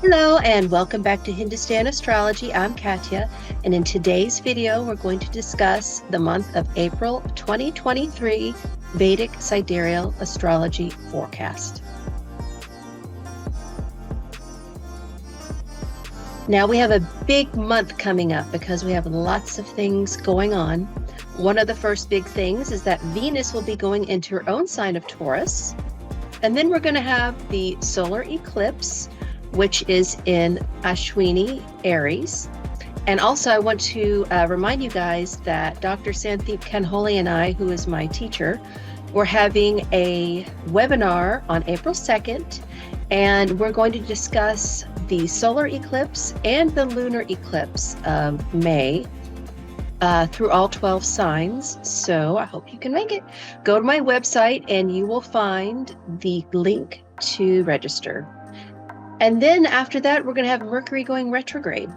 Hello and welcome back to Hindustan Astrology. I'm Katya, and in today's video we're going to discuss the month of April 2023 Vedic Sidereal Astrology Forecast. Now we have a big month coming up because we have lots of things going on. One of the first big things is that Venus will be going into her own sign of Taurus, and then we're going to have the solar eclipse, which is in Ashwini, Aries. And also I want to remind you guys that Dr. Sandeep Kanholi and I, who is my teacher, we're having a webinar on April 2nd, and we're going to discuss the solar eclipse and the lunar eclipse of May through all 12 signs. So I hope you can make it. Go to my website and you will find the link to register. And then after that, we're going to have Mercury going retrograde.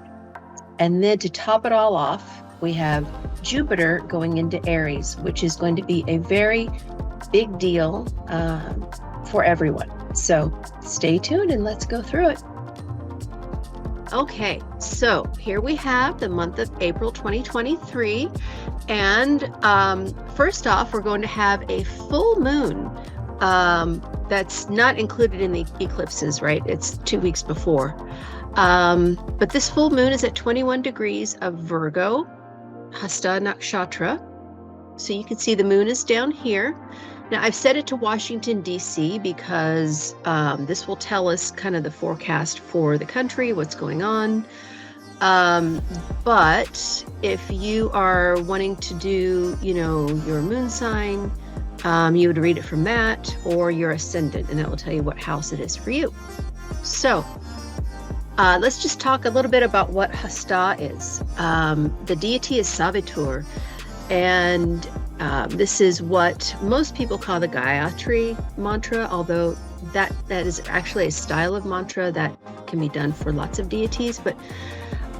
And then to top it all off, we have Jupiter going into Aries, which is going to be a very big deal for everyone. So stay tuned and let's go through it. Okay, so here we have the month of April 2023. And first off, we're going to have a full moon. That's not included in the eclipses, right? It's 2 weeks before. But this full moon is at 21 degrees of Virgo, Hasta Nakshatra. So you can see the moon is down here. Now I've set it to Washington, D.C. because this will tell us kind of the forecast for the country, what's going on. But if you are wanting to do, your moon sign, you would read it from that, or your ascendant, and that will tell you what house it is for you. So let's just talk a little bit about what Hasta is. The deity is Savitur, and this is what most people call the Gayatri mantra, although that is actually a style of mantra that can be done for lots of deities. But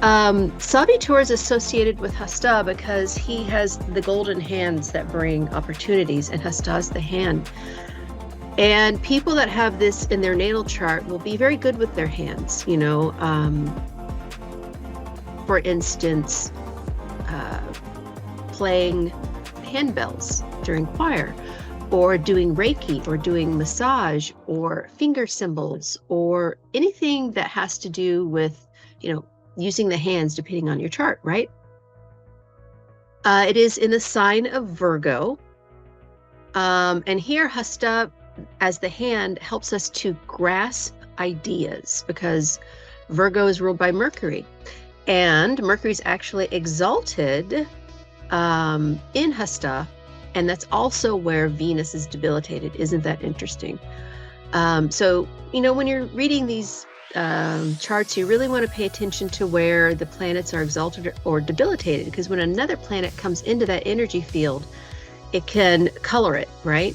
Savitur is associated with Hasta because he has the golden hands that bring opportunities, and Hasta is the hand. And people that have this in their natal chart will be very good with their hands. For instance, playing handbells during choir, or doing Reiki, or doing massage, or finger symbols, or anything that has to do with, using the hands, depending on your chart, right? It is in the sign of Virgo. And here Hasta, as the hand, helps us to grasp ideas because Virgo is ruled by Mercury. And Mercury is actually exalted in Hasta. And that's also where Venus is debilitated. Isn't that interesting? So, when you're reading these charts, you really want to pay attention to where the planets are exalted or debilitated, because when another planet comes into that energy field, it can color it, right?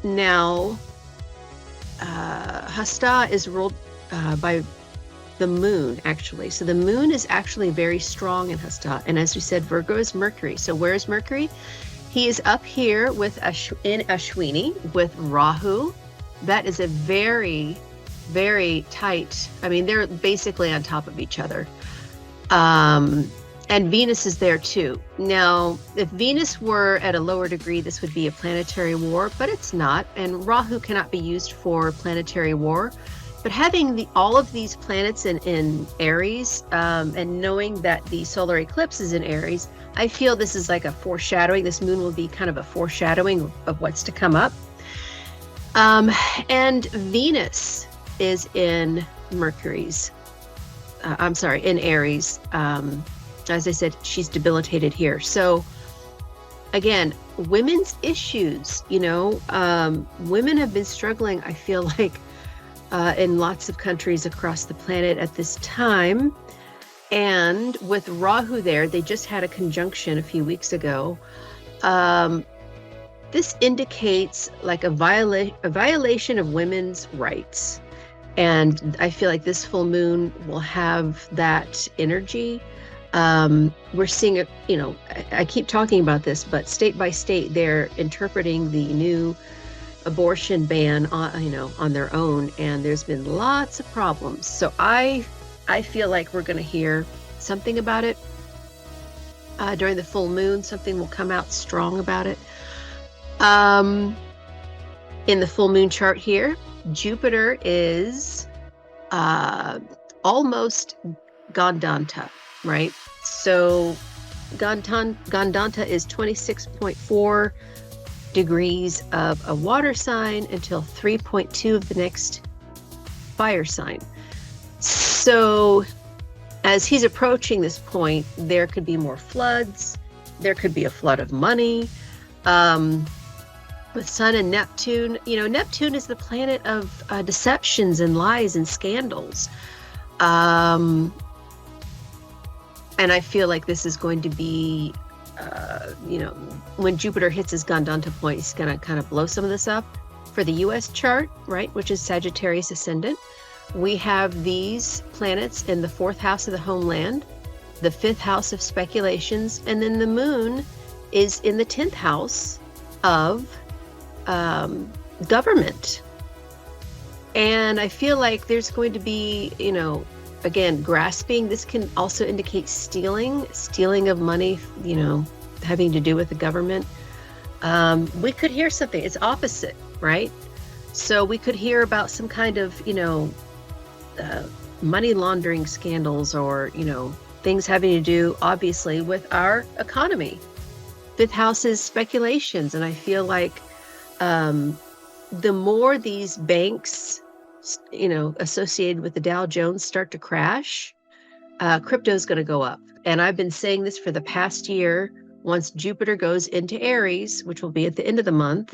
Now, Hasta is ruled by the moon, actually. So the moon is actually very strong in Hasta. And as we said, Virgo is Mercury. So where is Mercury? He is up here in Ashwini with Rahu. That is a very, very tight, they're basically on top of each other. And Venus is there too. Now, if Venus were at a lower degree, this would be a planetary war, but it's not. And Rahu cannot be used for planetary war. But having all of these planets in Aries, and knowing that the solar eclipse is in Aries, I feel this is like a foreshadowing. This moon will be kind of a foreshadowing of what's to come up. And Venus is in in Aries. As I said, she's debilitated here. So again, women's issues, women have been struggling, I feel like, in lots of countries across the planet at this time. And with Rahu there, they just had a conjunction a few weeks ago. This indicates like a violation of women's rights. And I feel like this full moon will have that energy. We're seeing it, I keep talking about this, but state by state, they're interpreting the new abortion ban on their own, and there's been lots of problems. So I feel like we're going to hear something about it during the full moon. Something will come out strong about it. In the full moon chart here, Jupiter is almost Gandanta, right? So Gandanta is 26.4 degrees of a water sign until 3.2 of the next fire sign. So as he's approaching this point, there could be more floods. There could be a flood of money. With Sun and Neptune, Neptune is the planet of deceptions and lies and scandals. And I feel like this is going to be, when Jupiter hits his Gandanta point, he's going to kind of blow some of this up. For the US chart, right, which is Sagittarius ascendant, we have these planets in the 4th house of the homeland, the 5th house of speculations, and then the moon is in the 10th house of government. And I feel like there's going to be, again, grasping. This can also indicate stealing of money, having to do with the government. We could hear something. It's opposite, right? So we could hear about some kind of, money laundering scandals, or, things having to do, obviously, with our economy. 5th house is speculations. And I feel like the more these banks, associated with the Dow Jones start to crash, crypto is going to go up. And I've been saying this for the past year. Once Jupiter goes into Aries, which will be at the end of the month,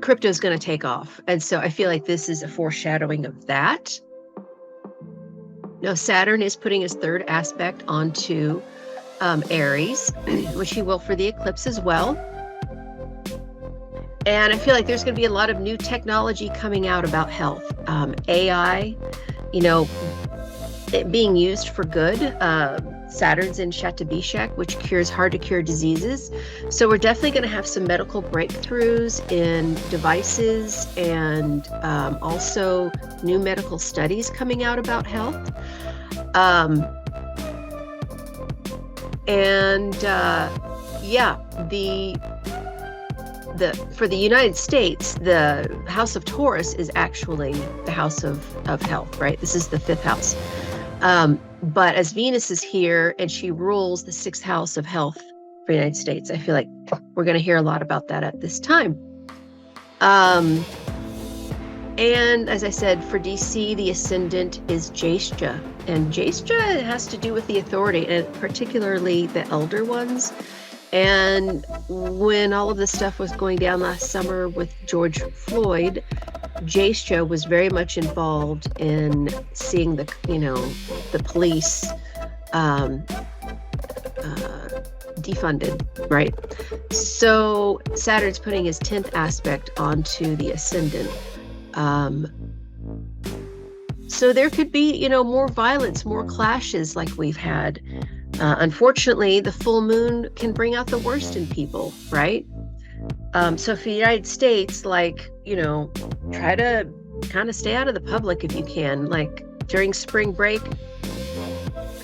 crypto is going to take off. And so I feel like this is a foreshadowing of that. Now, Saturn is putting his 3rd aspect onto Aries, which he will for the eclipse as well. And I feel like there's going to be a lot of new technology coming out about health. AI, it being used for good. Saturn's in Shatabishak, which cures hard to cure diseases. So we're definitely going to have some medical breakthroughs in devices, and also new medical studies coming out about health. For the United States, the house of Taurus is actually the house of health, right? This is the 5th house. But as Venus is here and she rules the 6th house of health for the United States, I feel like we're going to hear a lot about that at this time. And as I said, for DC, the ascendant is Jyeshtha. And Jyeshtha has to do with the authority, and particularly the elder ones. And when all of this stuff was going down last summer with George Floyd, Jyeshtha was very much involved in seeing the police defunded, right? So Saturn's putting his 10th aspect onto the ascendant. So there could be, more violence, more clashes like we've had. Unfortunately, the full moon can bring out the worst in people, right? So for the United States, try to kind of stay out of the public if you can. Like during spring break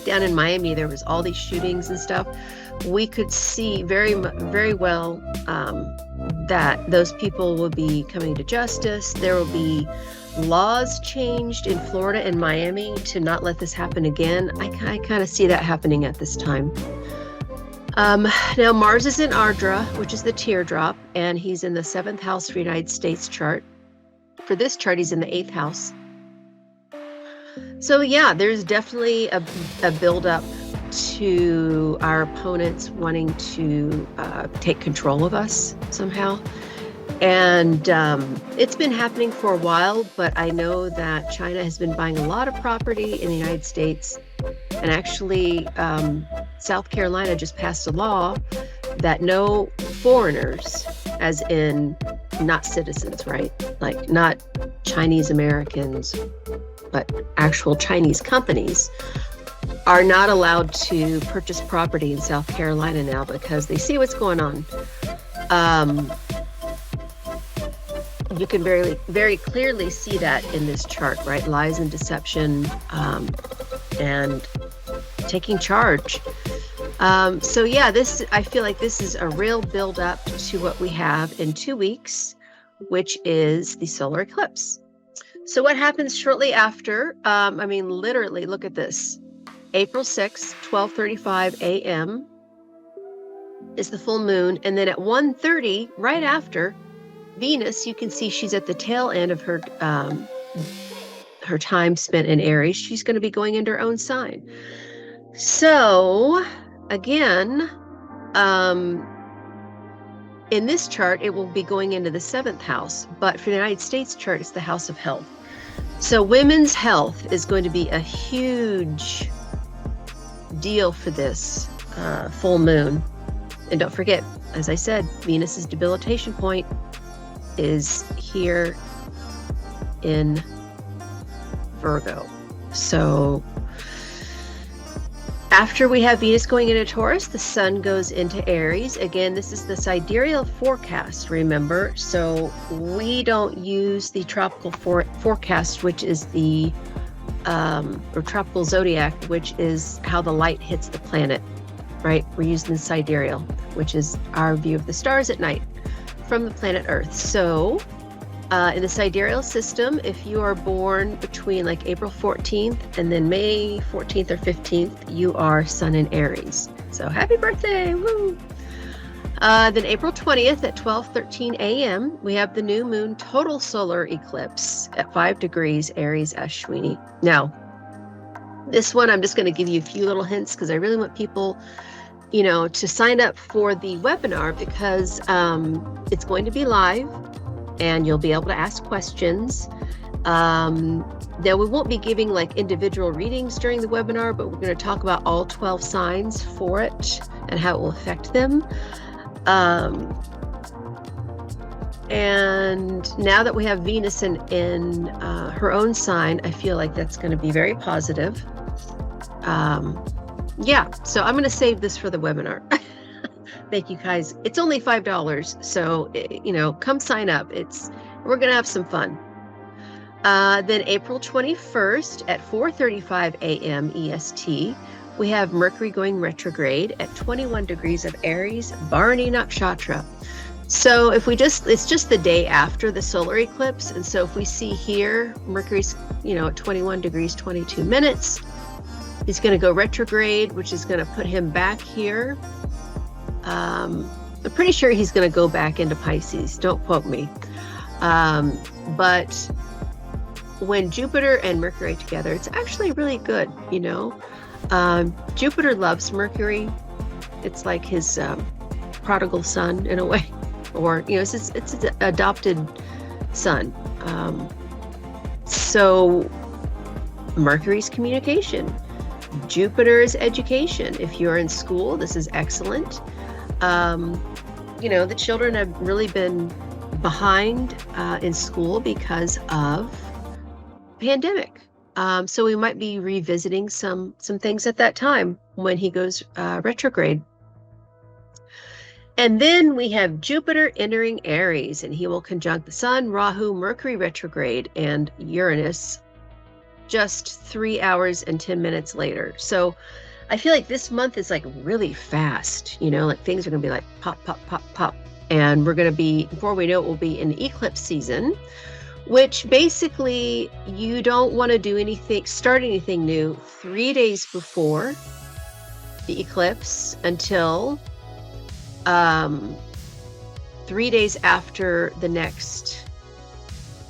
down in Miami, there was all these shootings and stuff. We could see very well that those people will be coming to justice. There will be laws changed in Florida and Miami to not let this happen again. I kind of see that happening at this time. Now Mars is in Ardra, which is the teardrop, and he's in the 7th house for United States chart. For this chart, he's in the 8th house. So yeah, there's definitely a build-up to our opponents wanting to take control of us somehow. And it's been happening for a while, but I know that China has been buying a lot of property in the United States. And actually, South Carolina just passed a law that no foreigners, as in not citizens, right? Like not Chinese Americans, but actual Chinese companies, are not allowed to purchase property in South Carolina now because they see what's going on. You can very clearly see that in this chart, right? Lies and deception, and taking charge. So yeah, I feel like this is a real build up to what we have in 2 weeks, which is the solar eclipse. So what happens shortly after? I mean, literally, look at this. April 6th, 12:35 a.m. is the full moon. And then at 1:30, right after, Venus, you can see she's at the tail end of her time spent in Aries. She's going to be going into her own sign. So again, in this chart, it will be going into the 7th house, but for the United States chart, it's the house of health. So women's health is going to be a huge deal for this full moon. And don't forget, as I said, Venus's debilitation point is here in Virgo. So after we have Venus going into Taurus, the sun goes into Aries. Again, this is the Sidereal Forecast, remember? So we don't use the tropical forecast, which is the or tropical zodiac, which is how the light hits the planet, right? We're using the sidereal, which is our view of the stars at night from the planet Earth. So in the sidereal system, if you are born between like April 14th and then May 14th or 15th, you are Sun in Aries. So happy birthday, woo! Then April 20th at 12:13 a.m., we have the new moon total solar eclipse at 5 degrees Aries Ashwini. Now, this one, I'm just going to give you a few little hints because I really want people, to sign up for the webinar because it's going to be live and you'll be able to ask questions. Now, we won't be giving like individual readings during the webinar, but we're going to talk about all 12 signs for it and how it will affect them. And now that we have Venus in her own sign, I feel like that's going to be very positive. Yeah, so I'm going to save this for the webinar. Thank you guys. It's only $5, so come sign up. We're going to have some fun. Then April 21st at 4:35 a.m. EST, we have Mercury going retrograde at 21 degrees of Aries, Bharani Nakshatra. So it's just the day after the solar eclipse. And so if we see here, Mercury's, at 21 degrees, 22 minutes, he's going to go retrograde, which is going to put him back here. I'm pretty sure he's going to go back into Pisces. Don't quote me. But when Jupiter and Mercury together, it's actually really good, Jupiter loves Mercury. It's like his prodigal son in a way, or it's his adopted son. So Mercury's communication, Jupiter's education. If you're in school, this is excellent. The children have really been behind in school because of pandemic. So we might be revisiting some things at that time when he goes retrograde. And then we have Jupiter entering Aries, and he will conjunct the Sun, Rahu, Mercury retrograde, and Uranus just 3 hours and 10 minutes later. So I feel like this month is like really fast, like things are going to be like pop, pop, pop, pop. And we're going to be, before we know it, we'll be in eclipse season, which basically you don't want to start anything new 3 days before the eclipse until 3 days after the next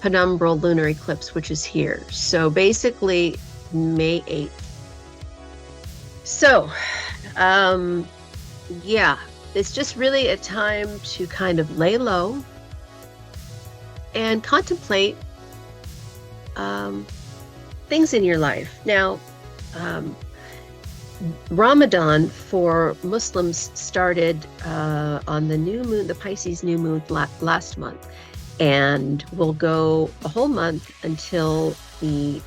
penumbral lunar eclipse, which is here. So basically May 8th. So, yeah, it's just really a time to kind of lay low and contemplate things in your life. Now, Ramadan for Muslims started on the new moon, the Pisces new moon last month, and will go a whole month until the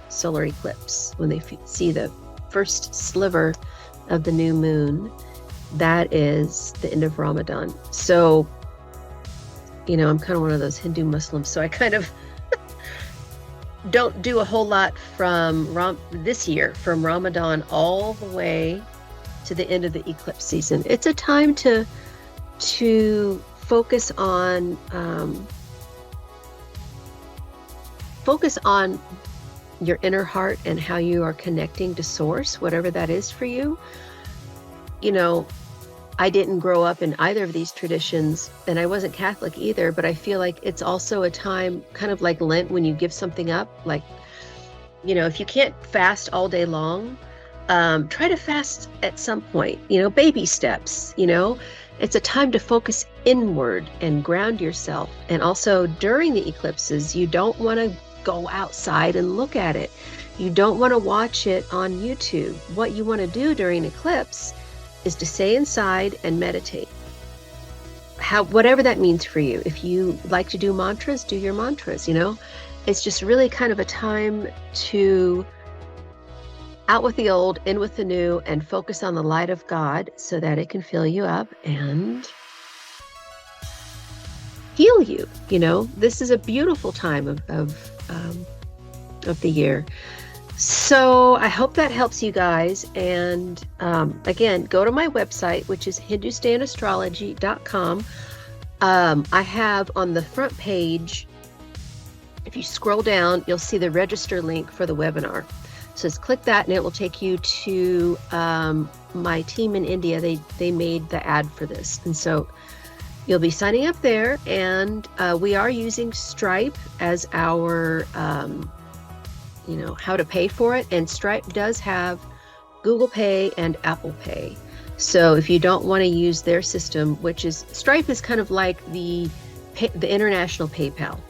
solar eclipse, when they see the first sliver of the new moon. That is the end of Ramadan. So I'm kind of one of those Hindu Muslims, so I kind of don't do a whole lot from this year, from Ramadan all the way to the end of the eclipse season. It's a time to focus on your inner heart and how you are connecting to source, whatever that is for you. I didn't grow up in either of these traditions, and I wasn't Catholic either, but I feel like it's also a time kind of like Lent when you give something up. Like, if you can't fast all day long, try to fast at some point, baby steps. It's a time to focus inward and ground yourself. And also during the eclipses, you don't want to go outside and look at it. You don't want to watch it on YouTube. What you want to do during an eclipse is to stay inside and meditate. Whatever that means for you. If you like to do mantras, do your mantras, It's just really kind of a time to out with the old, in with the new, and focus on the light of God so that it can fill you up and heal you. This is a beautiful time of the year. So I hope that helps you guys. And again, go to my website, which is hindustanastrology.com. I have on the front page, if you scroll down, you'll see the register link for the webinar. So just click that and it will take you to my team in India. They made the ad for this. And so you'll be signing up there. And we are using Stripe as our how to pay for it. And Stripe does have Google Pay and Apple Pay. So if you don't want to use their system, which is Stripe is kind of like the international PayPal,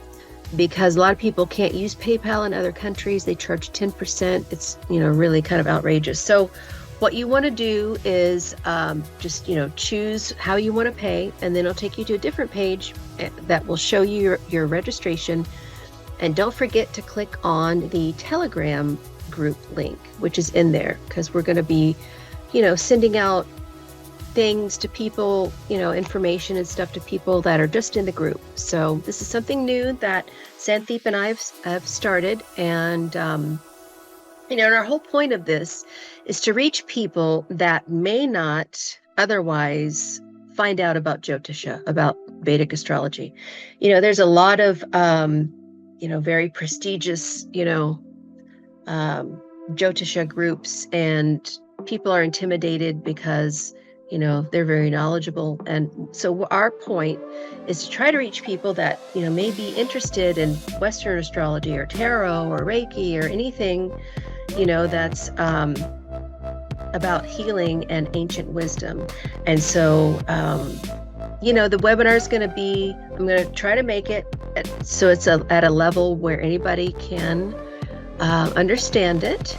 because a lot of people can't use PayPal in other countries. They charge 10%. It's, really kind of outrageous. So what you want to do is just, choose how you want to pay, and then it'll take you to a different page that will show you your registration. And don't forget to click on the Telegram group link, which is in there, because we're going to be, sending out things to people, information and stuff to people that are just in the group. So this is something new that Sandeep and I have started. And, and our whole point of this is to reach people that may not otherwise find out about Jyotisha, about Vedic astrology. There's a lot of, very prestigious, Jyotisha groups, and people are intimidated because, they're very knowledgeable. And so our point is to try to reach people that, may be interested in Western astrology or tarot or Reiki or anything, that's about healing and ancient wisdom. And so, the webinar is going to be, I'm going to try to make it so it's at a level where anybody can understand it.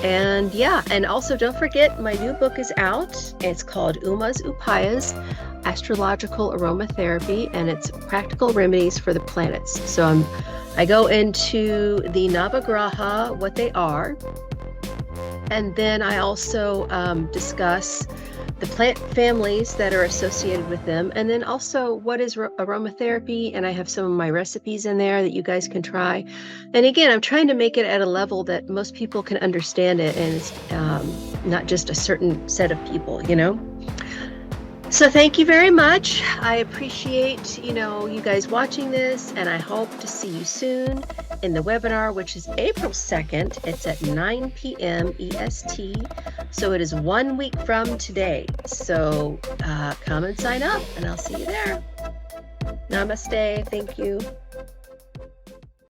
And and also don't forget, my new book is out. It's called Uma's Upayas, Astrological Aromatherapy, and it's practical remedies for the planets. So I go into the Navagraha, what they are, and then I also discuss the plant families that are associated with them, and then also what is aromatherapy, and I have some of my recipes in there that you guys can try. And again, I'm trying to make it at a level that most people can understand it, and it's not just a certain set of people, So thank you very much. I appreciate, you guys watching this, and I hope to see you soon in the webinar, which is April 2nd. It's at 9 p.m. EST. So it is 1 week from today. So come and sign up, and I'll see you there. Namaste. Thank you.